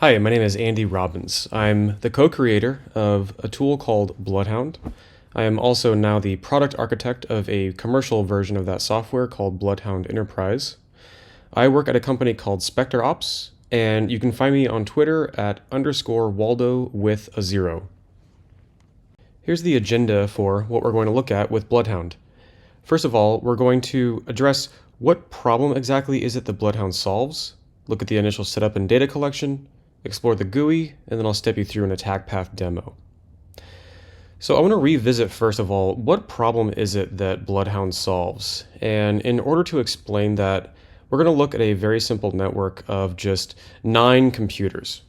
Hi, my name is Andy Robbins. I'm the co-creator of a tool called Bloodhound. I am also now the product architect of a commercial version of that software called Bloodhound Enterprise. I work at a company called Spectre Ops, and you can find me on Twitter at _Waldo with a 0. Here's the agenda for what we're going to look at with Bloodhound. First of all, we're going to address what problem exactly is it that Bloodhound solves, look at the initial setup and data collection, explore the GUI, and then I'll step you through an attack path demo. So I want to revisit, first of all, what problem is it that Bloodhound solves? And in order to explain that, we're going to look at a very simple network of just 9 computers.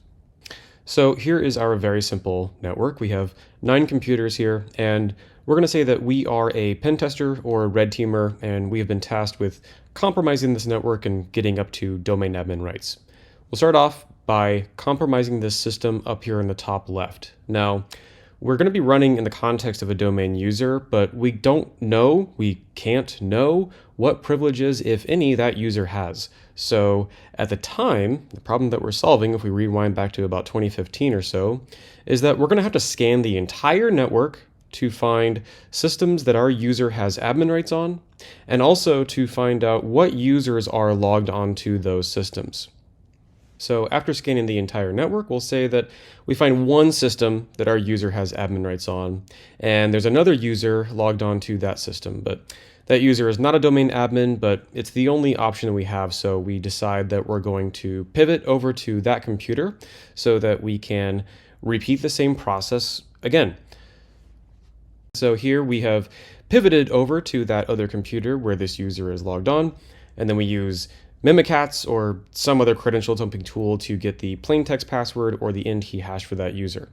So here is our very simple network. We have 9 computers here, and we're going to say that we are a pen tester or a red teamer, and we have been tasked with compromising this network and getting up to domain admin rights. We'll start off by compromising this system up here in the top left. Now, we're going to be running in the context of a domain user, but we can't know what privileges, if any, that user has. So at the time, the problem that we're solving, if we rewind back to about 2015 or so, is that we're going to have to scan the entire network to find systems that our user has admin rights on, and also to find out what users are logged onto those systems. So after scanning the entire network, we'll say that we find one system that our user has admin rights on, and there's another user logged onto that system. But that user is not a domain admin, but it's the only option that we have, so we decide that we're going to pivot over to that computer so that we can repeat the same process again. So here we have pivoted over to that other computer where this user is logged on, and then we use Mimikatz or some other credential dumping tool to get the plain text password or the end key hash for that user.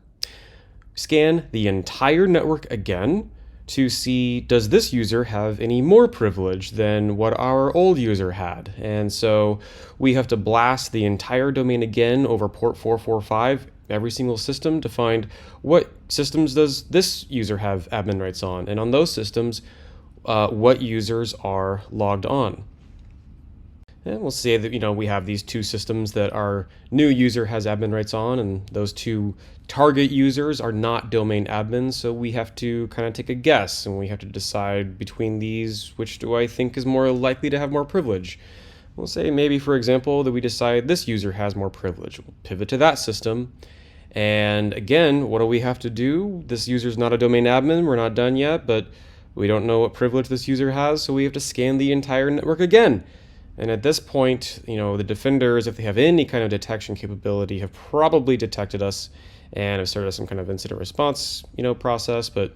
Scan the entire network again to see, does this user have any more privilege than what our old user had? And so we have to blast the entire domain again over port 445, every single system, to find what systems does this user have admin rights on, and on those systems, what users are logged on. And we'll say that, we have these 2 systems that our new user has admin rights on, and those 2 target users are not domain admins, so we have to kind of take a guess, and we have to decide between these, which do I think is more likely to have more privilege. We'll say maybe, for example, that we decide this user has more privilege. We'll pivot to that system, and again, what do we have to do? This user's not a domain admin, we're not done yet, but we don't know what privilege this user has, so we have to scan the entire network again. And at this point, the defenders, if they have any kind of detection capability, have probably detected us and have started some kind of incident response, process. But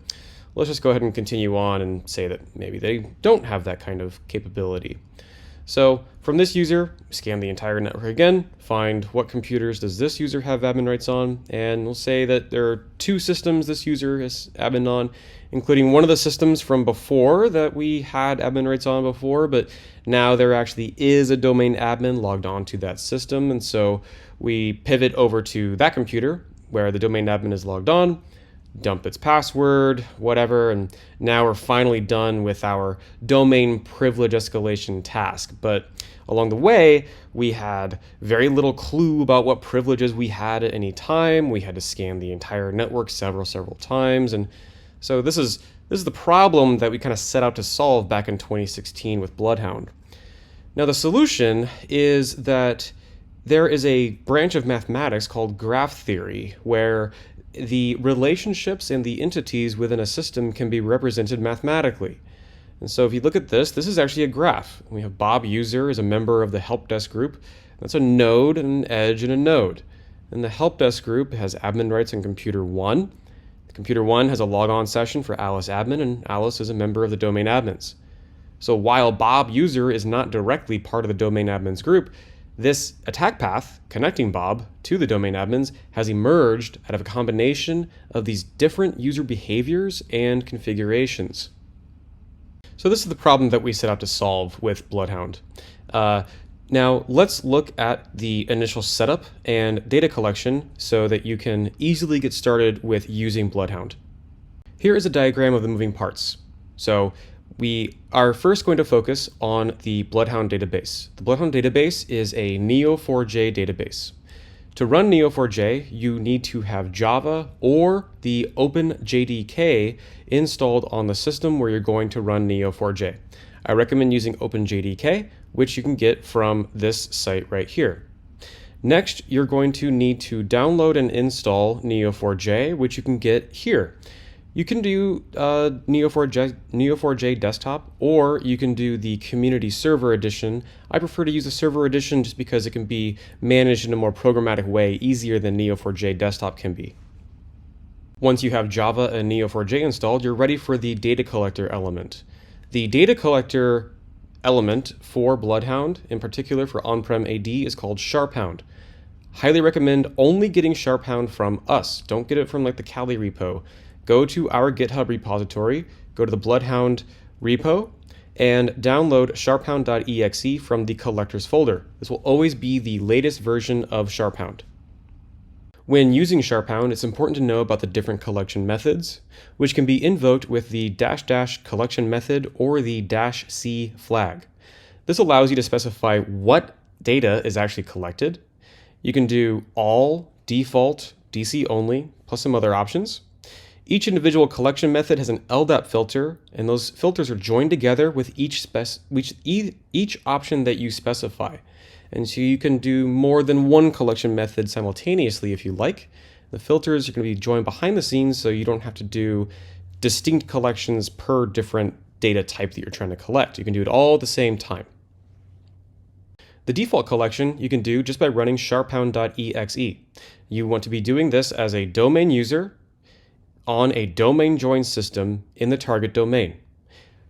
let's just go ahead and continue on and say that maybe they don't have that kind of capability. So from this user, scan the entire network again, find what computers does this user have admin rights on, and we'll say that there are 2 systems this user has admin on, including one of the systems from before that we had admin rights on before, but now there actually is a domain admin logged onto that system, and so we pivot over to that computer where the domain admin is logged on, dump its password, whatever, and now we're finally done with our domain privilege escalation task. But along the way, we had very little clue about what privileges we had at any time. We had to scan the entire network several times, and so this is the problem that we kind of set out to solve back in 2016 with Bloodhound. Now the solution is that there is a branch of mathematics called graph theory, where the relationships and the entities within a system can be represented mathematically. And so if you look at this is actually a graph. We have Bob user is a member of the help desk group. That's a node, an edge, and a node. And the help desk group has admin rights on computer 1. Computer 1 has a logon session for Alice admin, and Alice is a member of the domain admins. So while Bob user is not directly part of the domain admins group, this attack path connecting Bob to the domain admins has emerged out of a combination of these different user behaviors and configurations. So this is the problem that we set out to solve with Bloodhound. Now let's look at the initial setup and data collection so that you can easily get started with using Bloodhound. Here is a diagram of the moving parts. So we are first going to focus on the Bloodhound database. The Bloodhound database is a Neo4j database. To run Neo4j, you need to have Java or the OpenJDK installed on the system where you're going to run Neo4j. I recommend using OpenJDK, which you can get from this site right here. Next, you're going to need to download and install Neo4j, which you can get here. You can do Neo4j desktop, or you can do the community server edition. I prefer to use the server edition just because it can be managed in a more programmatic way, easier than Neo4j desktop can be. Once you have Java and Neo4j installed, you're ready for the data collector element. The data collector element for Bloodhound, in particular for on-prem AD, is called Sharphound. Highly recommend only getting Sharphound from us. Don't get it from like the Kali repo. Go to our GitHub repository, go to the Bloodhound repo, and download sharphound.exe from the collectors folder. This will always be the latest version of Sharphound. When using Sharphound, it's important to know about the different collection methods, which can be invoked with the -- collection method or the -c flag. This allows you to specify what data is actually collected. You can do all, default, DC only, plus some other options. Each individual collection method has an LDAP filter, and those filters are joined together with each option that you specify. And so you can do more than one collection method simultaneously if you like. The filters are going to be joined behind the scenes, so you don't have to do distinct collections per different data type that you're trying to collect. You can do it all at the same time. The default collection you can do just by running sharphound.exe. You want to be doing this as a domain user on a domain join system in the target domain.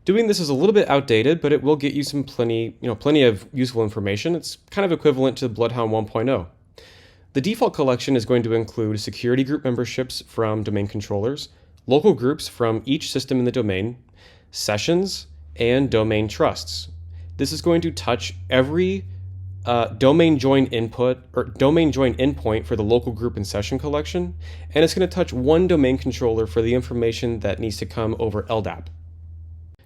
Doing this is a little bit outdated, but it will get you some plenty of useful information. It's kind of equivalent to Bloodhound 1.0. The default collection is going to include security group memberships from domain controllers, local groups from each system in the domain, sessions, and domain trusts. This is going to touch every domain join input or domain join endpoint for the local group and session collection, and it's going to touch one domain controller for the information that needs to come over LDAP.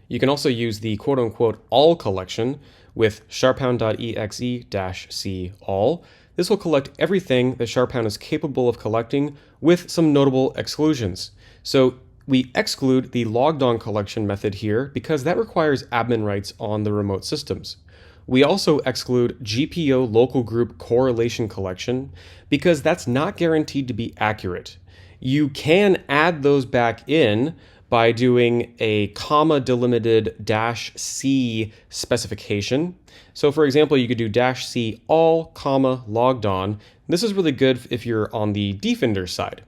You can also use the quote-unquote all collection with sharphound.exe-c all. This will collect everything that Sharphound is capable of collecting with some notable exclusions. So we exclude the logged on collection method here because that requires admin rights on the remote systems. We also exclude GPO local group correlation collection because that's not guaranteed to be accurate. You can add those back in by doing a comma delimited -c specification. So for example, you could do -c all comma logged on. This is really good if you're on the Defender side.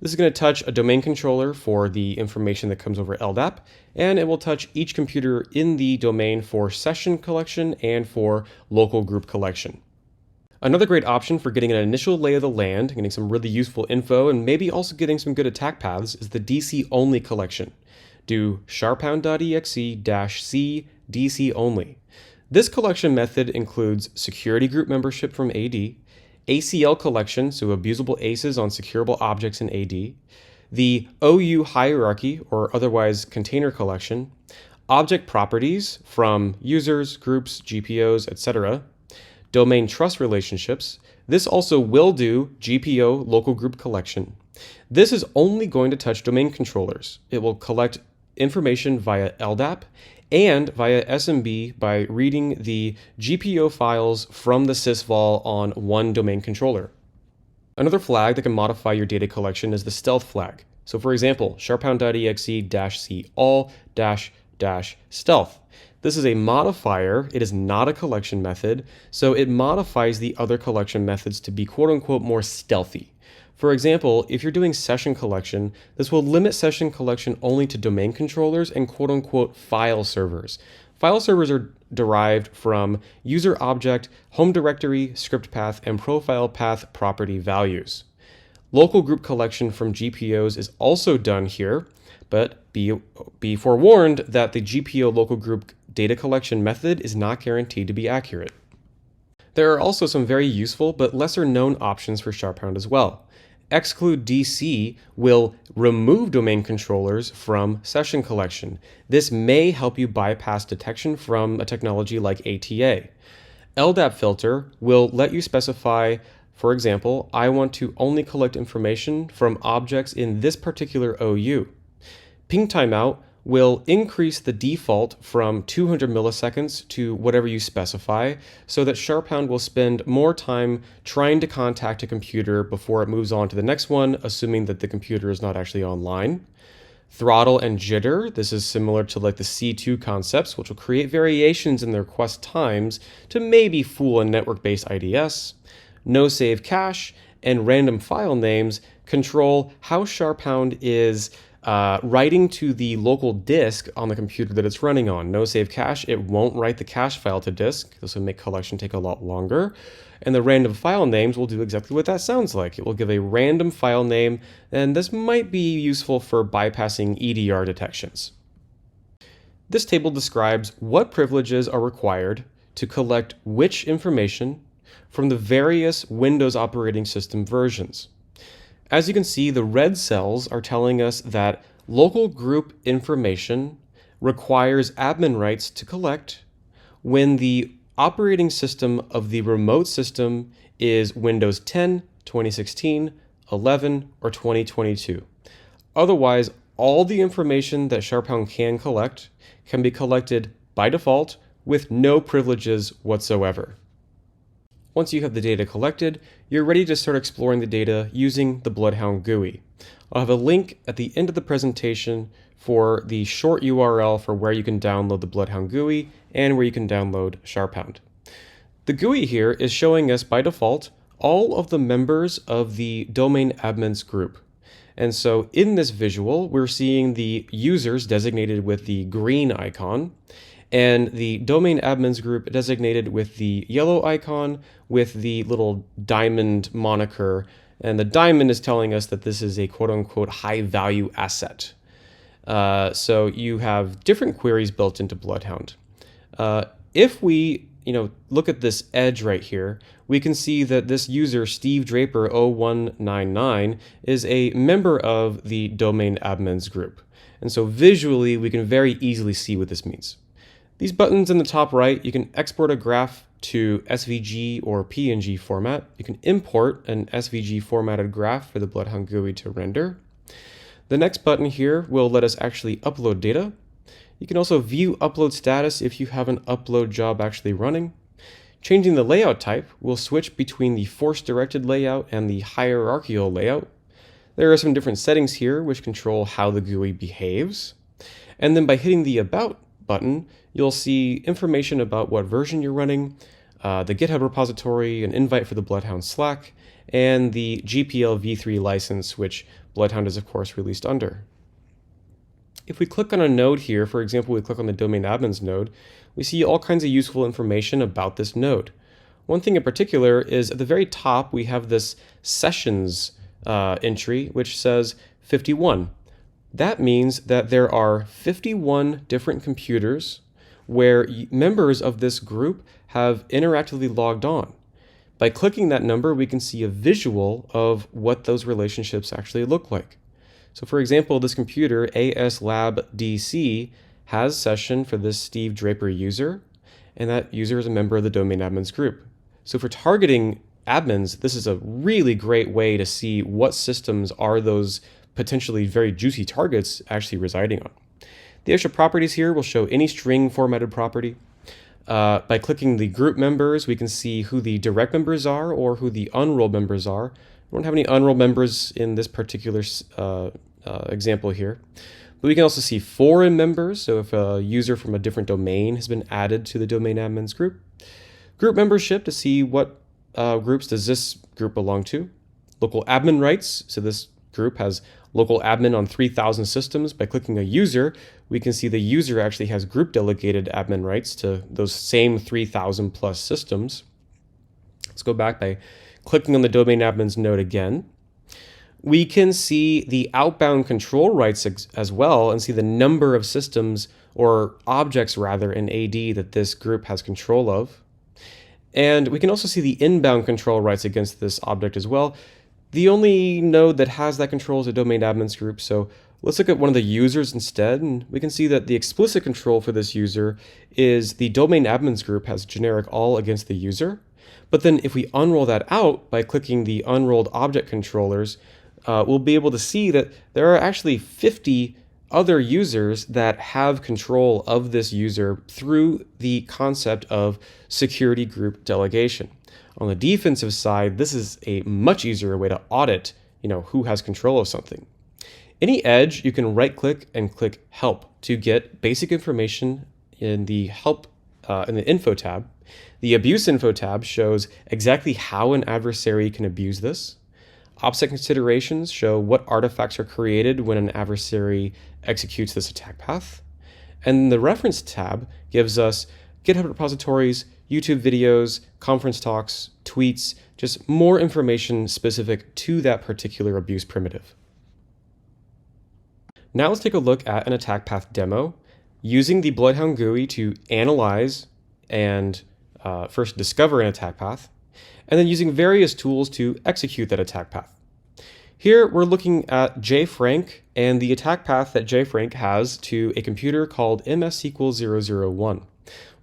This is going to touch a domain controller for the information that comes over LDAP, and it will touch each computer in the domain for session collection and for local group collection. Another great option for getting an initial lay of the land, getting some really useful info, and maybe also getting some good attack paths is the DC only collection. Do sharphound.exe-c DC only. This collection method includes security group membership from AD, ACL collection, so abusable ACEs on securable objects in AD, the OU hierarchy, or otherwise container collection, object properties from users, groups, GPOs, etc., domain trust relationships. This also will do GPO local group collection. This is only going to touch domain controllers. It will collect information via LDAP and via SMB by reading the GPO files from the sysvol on one domain controller. Another flag that can modify your data collection is the stealth flag. So for example, sharphound.exe-c all-stealth. This is a modifier. It is not a collection method, so it modifies the other collection methods to be quote-unquote more stealthy. For example, if you're doing session collection, this will limit session collection only to domain controllers and quote-unquote file servers. File servers are derived from user object, home directory, script path, and profile path property values. Local group collection from GPOs is also done here, but be forewarned that the GPO local group data collection method is not guaranteed to be accurate. There are also some very useful but lesser known options for Sharphound as well. Exclude DC will remove domain controllers from session collection. This may help you bypass detection from a technology like ATA. LDAP filter will let you specify For example, I want to only collect information from objects in this particular OU. Ping timeout will increase the default from 200 milliseconds to whatever you specify, so that SharpHound will spend more time trying to contact a computer before it moves on to the next one, assuming that the computer is not actually online. Throttle and jitter, this is similar to like the C2 concepts, which will create variations in the request times to maybe fool a network-based IDS. No save cache and random file names control how SharpHound is writing to the local disk on the computer that it's running on. No save cache, it won't write the cache file to disk. This will make collection take a lot longer. And the random file names will do exactly what that sounds like. It will give a random file name, and this might be useful for bypassing EDR detections. This table describes what privileges are required to collect which information from the various Windows operating system versions. As you can see, the red cells are telling us that local group information requires admin rights to collect when the operating system of the remote system is Windows 10, 2016, 11, or 2022. Otherwise, all the information that SharpHound can collect can be collected by default with no privileges whatsoever. Once you have the data collected, you're ready to start exploring the data using the Bloodhound GUI. I'll have a link at the end of the presentation for the short URL for where you can download the Bloodhound GUI and where you can download SharpHound. The GUI here is showing us by default all of the members of the domain admins group. And so in this visual, we're seeing the users designated with the green icon, and the domain admins group designated with the yellow icon with the little diamond moniker. And the diamond is telling us that this is a quote-unquote high-value asset. So you have different queries built into Bloodhound. If we look at this edge right here, we can see that this user, Steve Draper 0199, is a member of the domain admins group. And so visually, we can very easily see what this means. These buttons in the top right, you can export a graph to SVG or PNG format. You can import an SVG formatted graph for the Bloodhound GUI to render. The next button here will let us actually upload data. You can also view upload status if you have an upload job actually running. Changing the layout type will switch between the force-directed layout and the hierarchical layout. There are some different settings here which control how the GUI behaves. And then by hitting the About button, you'll see information about what version you're running, the GitHub repository, an invite for the Bloodhound Slack, and the GPL v3 license, which Bloodhound is of course released under. If we click on a node here, for example, we click on the domain admins node, we see all kinds of useful information about this node. One thing in particular is at the very top, we have this sessions entry, which says 51. That means that there are 51 different computers where members of this group have interactively logged on. By clicking that number, we can see a visual of what those relationships actually look like. So for example, this computer, ASLabDC, has session for this Steve Draper user, and that user is a member of the domain admins group. So for targeting admins, this is a really great way to see what systems are those potentially very juicy targets actually residing on. The extra properties here will show any string formatted property. By clicking the group members, we can see who the direct members are or who the unrolled members are. We don't have any unrolled members in this particular example here. But we can also see foreign members, so if a user from a different domain has been added to the domain admins group. Group membership to see what groups does this group belong to. Local admin rights, so this group has local admin on 3,000 systems. By clicking a user, we can see the user actually has group delegated admin rights to those same 3,000 plus systems. Let's go back by clicking on the domain admins node again. We can see the outbound control rights as well and see the number of systems or objects rather in AD that this group has control of. And we can also see the inbound control rights against this object as well. The only node that has that control is a domain admins group, so let's look at one of the users instead, and we can see that the explicit control for this user is the domain admins group has generic all against the user, But then if we unroll that out by clicking the unrolled object controllers, we'll be able to see that there are actually 50 other users that have control of this user through the concept of security group delegation. On the defensive side, this is a much easier way to audit, who has control of something. Any edge, you can right click and click help to get basic information in the help in the info tab. The abuse info tab shows exactly how an adversary can abuse this. OPSEC considerations show what artifacts are created when an adversary executes this attack path. And the reference tab gives us GitHub repositories, YouTube videos, conference talks, tweets, just more information specific to that particular abuse primitive. Now let's take a look at an attack path demo using the Bloodhound GUI to analyze and first discover an attack path, and then using various tools to execute that attack path. Here we're looking at JFrank and the attack path that JFrank has to a computer called MSSQL001.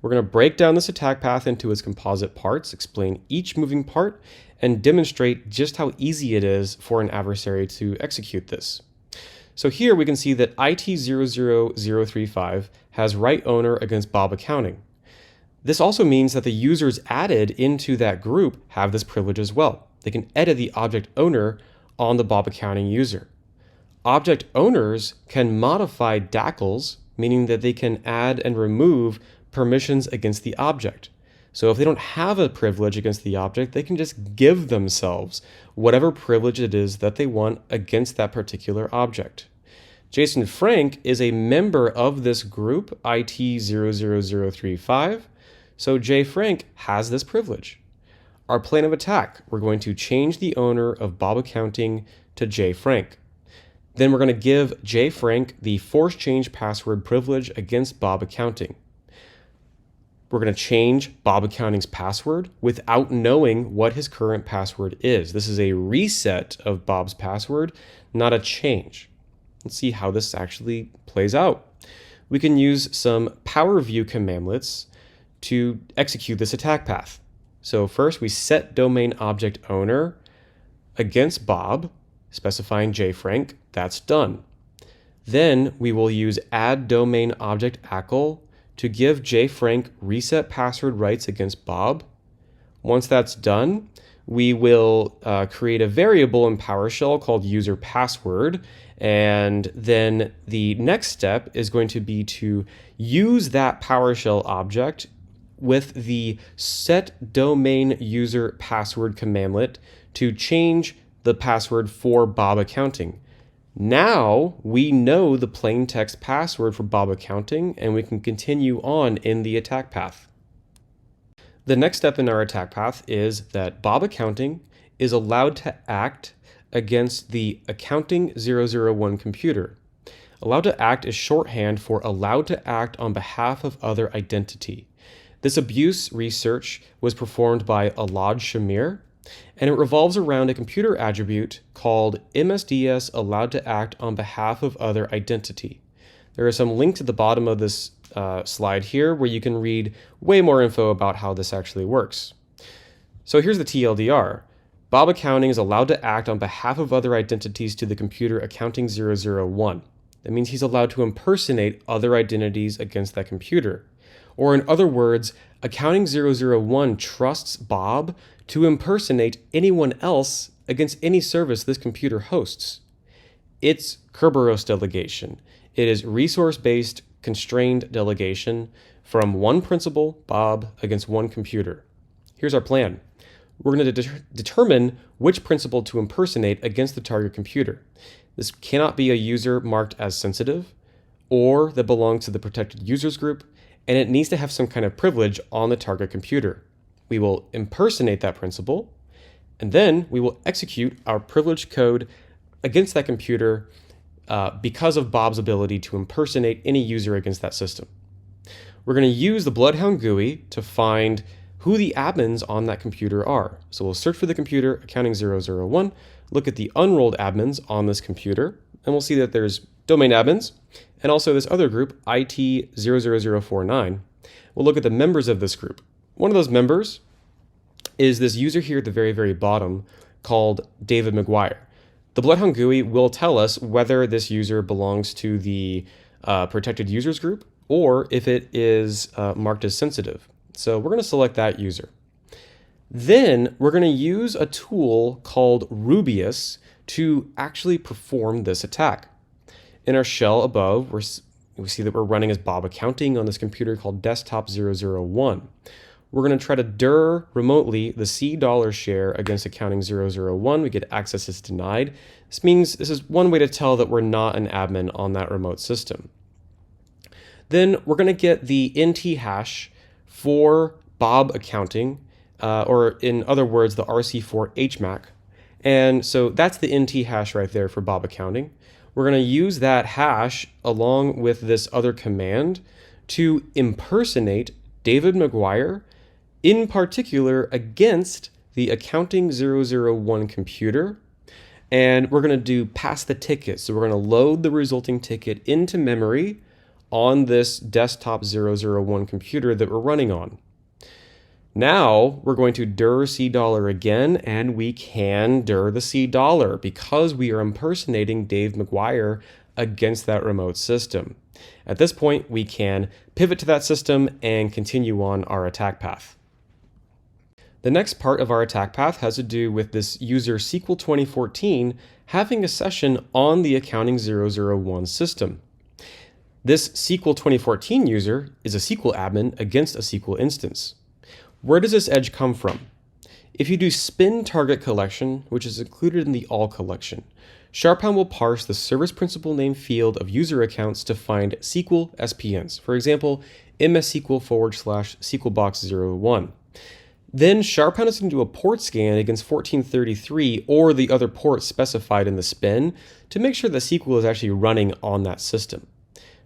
We're going to break down this attack path into its composite parts, explain each moving part, and demonstrate just how easy it is for an adversary to execute this. So here we can see that IT00035 has right owner against Bob Accounting. This also means that the users added into that group have this privilege as well. They can edit the object owner on the Bob Accounting user. Object owners can modify DACLs, meaning that they can add and remove permissions against the object. So if they don't have a privilege against the object, they can just give themselves whatever privilege it is that they want against that particular object. Jason Frank is a member of this group, IT00035, so JFrank has this privilege. Our plan of attack, we're going to change the owner of Bob Accounting to JFrank. Then we're going to give JFrank the force change password privilege against Bob Accounting. We're going to change Bob Accounting's password without knowing what his current password is. This is a reset of Bob's password, not a change. Let's see how this actually plays out. We can use some PowerView commandlets to execute this attack path. So first we set domain object owner against Bob, specifying JFrank. That's done. Then we will use add domain object ACL to give JFrank reset password rights against Bob. Once that's done, we will create a variable in PowerShell called user password. And then the next step is going to be to use that PowerShell object with the set domain user password commandlet to change the password for Bob Accounting. Now we know the plain text password for Bob Accounting, and we can continue on in the attack path. The next step in our attack path is that Bob Accounting is allowed to act against the Accounting 001 computer. Allowed to act is shorthand for allowed to act on behalf of other identity. This abuse research was performed by Elad Shamir, and it revolves around a computer attribute called MSDS allowed to act on behalf of other identity. There is some links at the bottom of this slide here where you can read way more info about how this actually works. So here's the TLDR. Bob Accounting is allowed to act on behalf of other identities to the computer Accounting 001. That means he's allowed to impersonate other identities against that computer. Or in other words, Accounting 001 trusts Bob to impersonate anyone else against any service this computer hosts. It's Kerberos delegation. It is resource-based constrained delegation from one principal, Bob, against one computer. Here's our plan. We're going to determine which principal to impersonate against the target computer. This cannot be a user marked as sensitive or that belongs to the protected users group, and it needs to have some kind of privilege on the target computer. We will impersonate that principal, and then we will execute our privileged code against that computer because of Bob's ability to impersonate any user against that system. We're going to use the Bloodhound GUI to find who the admins on that computer are. So we'll search for the computer Accounting 001, look at the unrolled admins on this computer, and we'll see that there's domain admins, and also this other group, IT00049. We'll look at the members of this group. One of those members is this user here at the very, very bottom called David McGuire. The Bloodhound GUI will tell us whether this user belongs to the protected users group or if it is marked as sensitive. So we're going to select that user. Then we're going to use a tool called Rubius to actually perform this attack. In our shell above, we see that we're running as Bob Accounting on this computer called Desktop 001. We're going to try to dir remotely the $C share against Accounting 001. We get access is denied. This means this is one way to tell that we're not an admin on that remote system. Then we're going to get the NT hash for Bob Accounting, or in other words, the RC4 HMAC. And so that's the NT hash right there for Bob Accounting. We're going to use that hash along with this other command to impersonate David McGuire, in particular against the Accounting 001 computer. And we're going to do pass the ticket. So we're going to load the resulting ticket into memory on this Desktop 001 computer that we're running on. Now we're going to dir $C again, and we can dir the $C because we are impersonating Dave McGuire against that remote system. At this point, we can pivot to that system and continue on our attack path. The next part of our attack path has to do with this user SQL 2014 having a session on the Accounting 001 system. This SQL 2014 user is a SQL admin against a SQL instance. Where does this edge come from? If you do spin target collection, which is included in the all collection, SharpHound will parse the service principal name field of user accounts to find SQL SPNs. For example, MSSQL/SQLbox01. Then SharpHound is going to do a port scan against 1433 or the other port specified in the spin to make sure that SQL is actually running on that system.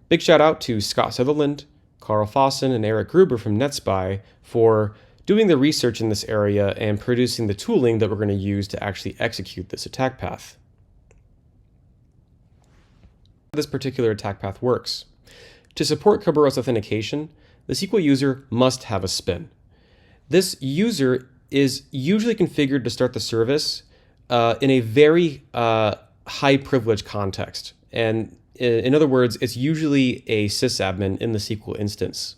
Big shout out to Scott Sutherland, Carl Fossen, and Eric Gruber from NetSpy for doing the research in this area and producing the tooling that we're going to use to actually execute this attack path. This particular attack path works. To support Kerberos authentication, the SQL user must have a spin. This user is usually configured to start the service in a very high privilege context. And in other words, it's usually a sysadmin in the SQL instance.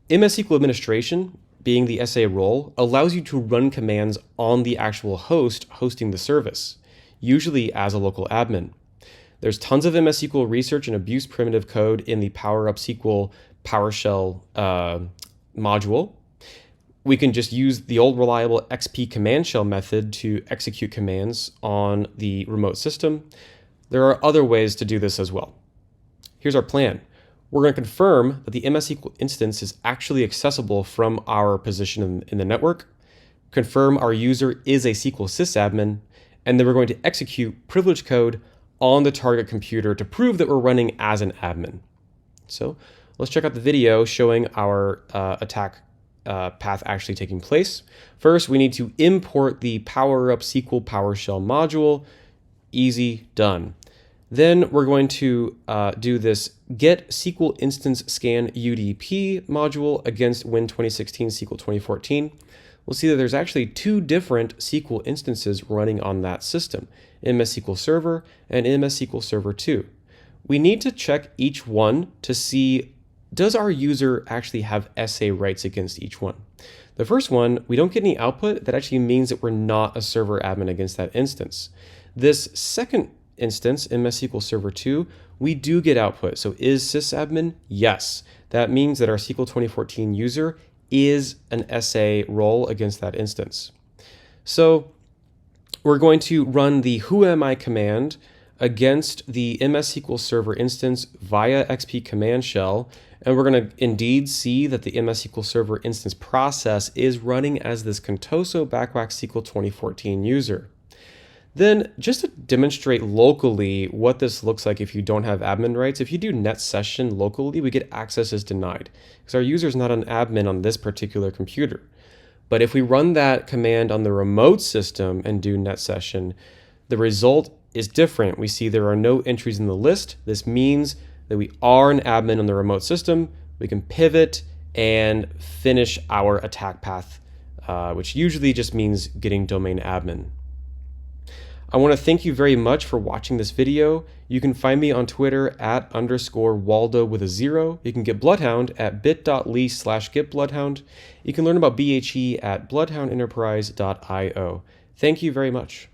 MS SQL administration, being the SA role, allows you to run commands on the actual host hosting the service, usually as a local admin. There's tons of MS SQL research and abuse primitive code in the PowerUp SQL PowerShell module. We can just use the old reliable XP command shell method to execute commands on the remote system. There are other ways to do this as well. Here's our plan. We're going to confirm that the MS SQL instance is actually accessible from our position in the network, confirm our user is a SQL sysadmin, and then we're going to execute privilege code on the target computer to prove that we're running as an admin. So let's check out the video showing our attack path actually taking place. First, we need to import the PowerUp SQL PowerShell module. Easy, done. Then we're going to do this get SQL instance scan UDP module against Win 2016 SQL 2014. We'll see that there's actually two different SQL instances running on that system, MS SQL Server and MS SQL Server 2. We need to check each one to see, does our user actually have SA rights against each one? The first one, we don't get any output. That actually means that we're not a server admin against that instance. This second instance, MS SQL Server 2, we do get output. So is sysadmin? Yes. That means that our SQL 2014 user is an SA role against that instance. So we're going to run the whoami command against the MS SQL Server instance via XP command shell, and we're going to indeed see that the MS SQL Server instance process is running as this Contoso Backwax SQL 2014 user. Then, just to demonstrate locally what this looks like if you don't have admin rights, if you do net session locally, we get access is denied because our user is not an admin on this particular computer. But if we run that command on the remote system and do net session, the result is different. We see there are no entries in the list. This means that we are an admin on the remote system. We can pivot and finish our attack path which usually just means getting domain admin. I want to thank you very much for watching this video. You can find me on Twitter @_Waldo with a 0. You can get Bloodhound at bit.ly/getbloodhound. You can learn about BHE at bloodhoundenterprise.io. Thank you very much.